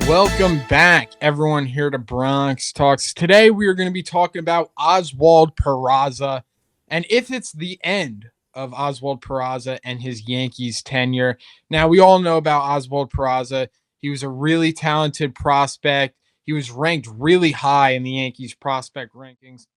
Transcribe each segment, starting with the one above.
Welcome back, everyone, here to Bronx Talks. Today, we are going to be talking about Oswald Peraza and if it's the end of Oswald Peraza and his Yankees tenure. Now, we all know about Oswald Peraza. He was a really talented prospect. He was ranked really high in the Yankees prospect rankings,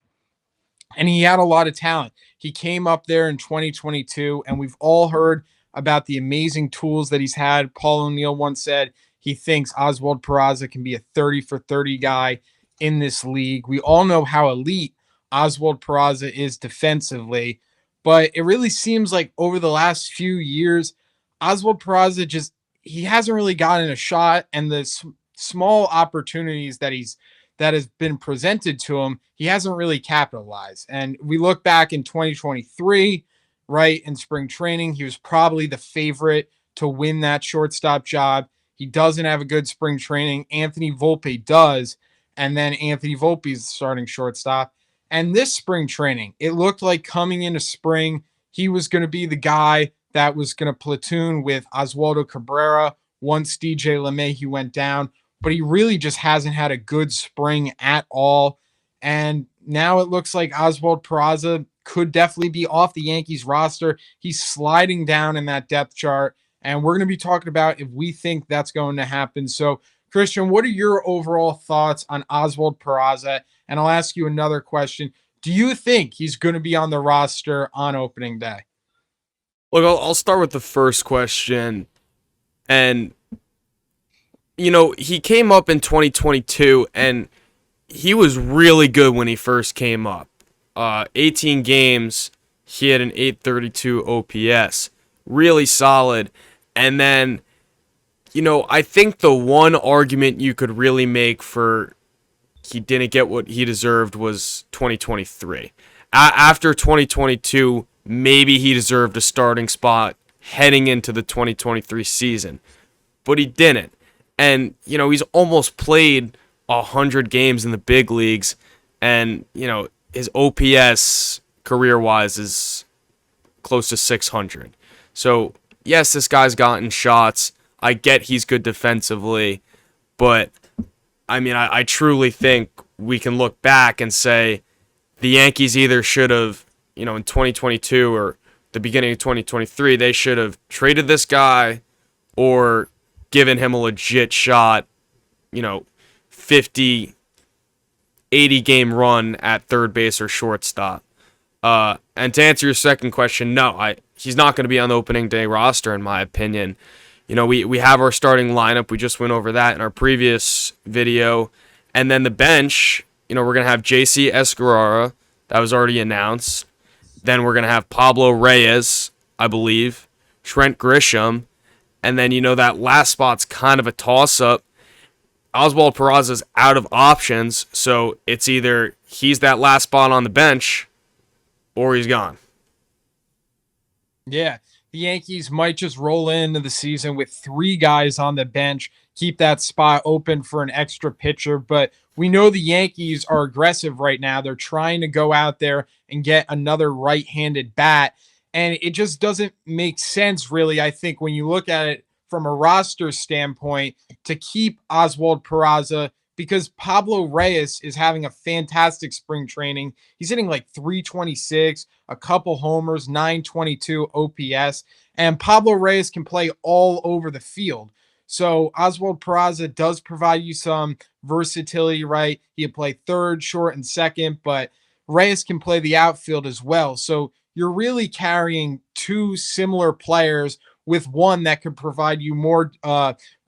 and he had a lot of talent. He came up there in 2022, and we've all heard about the amazing tools that he's had. Paul O'Neill once said he thinks Oswald Peraza can be a 30 for 30 guy in this league. We all know how elite Oswald Peraza is defensively, but it really seems like over the last few years, Oswald Peraza just he hasn't really gotten a shot, and the small opportunities that has been presented to him, he hasn't really capitalized. And we look back in 2023, right, in spring training, he was probably the favorite to win that shortstop job. He doesn't have a good spring training. Anthony Volpe does. And then Anthony Volpe is the starting shortstop. And this spring training, it looked like coming into spring, he was going to be the guy that was going to platoon with Oswaldo Cabrera once DJ LeMahieu went down, but he really just hasn't had a good spring at all. And now it looks like Oswald Peraza could definitely be off the Yankees roster. He's sliding down in that depth chart, and we're going to be talking about if we think that's going to happen. So, Christian, what are your overall thoughts on Oswald Peraza? And I'll ask you another question. Do you think he's going to be on the roster on opening day? Look, I'll start with the first question. And, he came up in 2022, and he was really good when he first came up. 18 games, he had an 832 OPS. Really solid. And then, I think the one argument you could really make for he didn't get what he deserved was 2023. After 2022, maybe he deserved a starting spot heading into the 2023 season, but he didn't. And, he's almost played 100 games in the big leagues, and, his OPS career-wise is close to 600. So, yes, this guy's gotten shots. I get he's good defensively, but, I truly think we can look back and say the Yankees either should have, in 2022 or the beginning of 2023, they should have traded this guy or given him a legit shot, 50, 80 game run at third base or shortstop. And to answer your second question, no, he's not going to be on the opening day roster, in my opinion. We have our starting lineup. We just went over that in our previous video. And then the bench, we're going to have JC Escarara. That was already announced. Then we're going to have Pablo Reyes, I believe, Trent Grisham. And then, that last spot's kind of a toss-up. Oswald Peraza's out of options, so it's either he's that last spot on the bench or he's gone. Yeah, the Yankees might just roll into the season with 3 guys on the bench, keep that spot open for an extra pitcher. But we know the Yankees are aggressive right now. They're trying to go out there and get another right-handed bat. And it just doesn't make sense, really, I think, when you look at it from a roster standpoint, to keep Oswald Peraza, because Pablo Reyes is having a fantastic spring training. He's hitting like 326, a couple homers, 922 OPS, and Pablo Reyes can play all over the field. So Oswald Peraza does provide you some versatility, right? He can play third, short, and second, but Reyes can play the outfield as well. So you're really carrying 2 similar players with one that could provide you more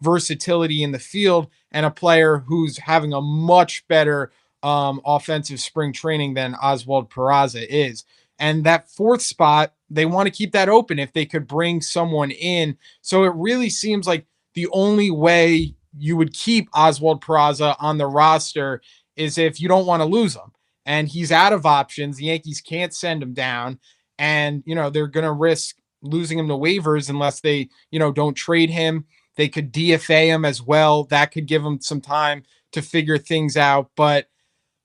versatility in the field, and a player who's having a much better offensive spring training than Oswald Peraza is. And that 4th spot, they want to keep that open if they could bring someone in. So it really seems like the only way you would keep Oswald Peraza on the roster is if you don't want to lose him. And he's out of options. The Yankees can't send him down. And, they're going to risk losing him to waivers unless they, don't trade him. They could DFA him as well. That could give him some time to figure things out. But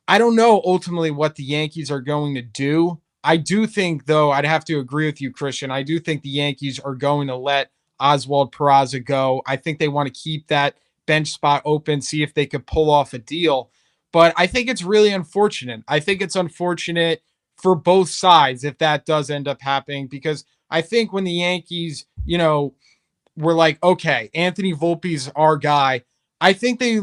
I don't know ultimately what the Yankees are going to do. I do think, though, I'd have to agree with you, Christian. I do think the Yankees are going to let Oswald Peraza go. I think they want to keep that bench spot open, see if they could pull off a deal. But I think it's really unfortunate. I think it's unfortunate for both sides if that does end up happening, because I think when the Yankees, were like, okay, Anthony Volpe's our guy, I think they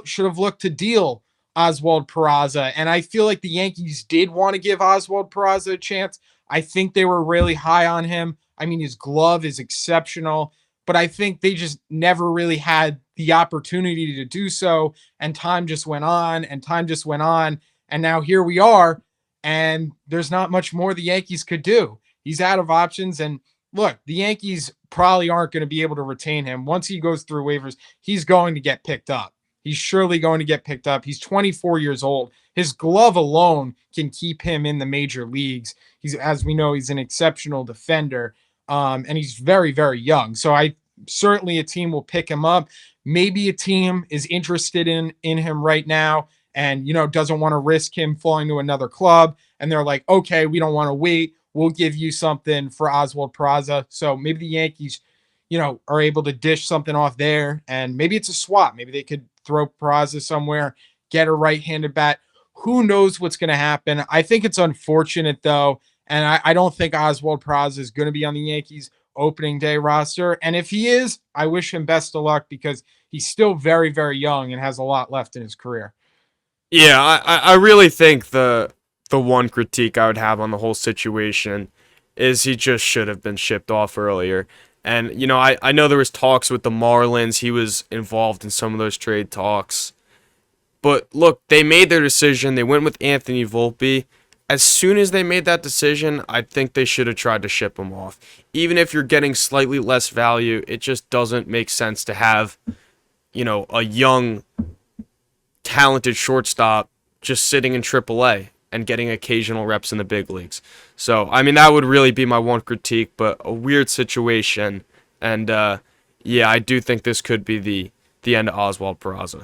should have looked to deal Oswald Peraza. And I feel like the Yankees did want to give Oswald Peraza a chance. I think they were really high on him. I mean, his glove is exceptional, but I think they just never really had the opportunity to do so. And time just went on and time just went on. And now here we are, and there's not much more the Yankees could do. He's out of options. And look, the Yankees probably aren't going to be able to retain him. Once he goes through waivers, he's going to get picked up. He's surely going to get picked up. He's 24 years old. His glove alone can keep him in the major leagues. He's, as we know, he's an exceptional defender, and he's very, very young. So I certainly a team will pick him up. Maybe a team is interested in him right now, and doesn't want to risk him falling to another club. And they're like, okay, we don't want to wait. We'll give you something for Oswald Peraza. So maybe the Yankees, are able to dish something off there, and maybe it's a swap. Maybe they could throw Peraza somewhere, get a right-handed bat. Who knows what's going to happen? I think it's unfortunate, though, and I don't think Oswald Peraza is going to be on the Yankees opening day roster. And if he is, I wish him best of luck, because he's still very, very young and has a lot left in his career. Yeah, I really think the one critique I would have on the whole situation is he just should have been shipped off earlier. And, I know there was talks with the Marlins. He was involved in some of those trade talks. But look, they made their decision. They went with Anthony Volpe. As soon as they made that decision, I think they should have tried to ship him off. Even if you're getting slightly less value, it just doesn't make sense to have, a young, talented shortstop just sitting in AAA and getting occasional reps in the big leagues. So, I mean, that would really be my one critique, but a weird situation. And, yeah, I do think this could be the end of Oswald Peraza.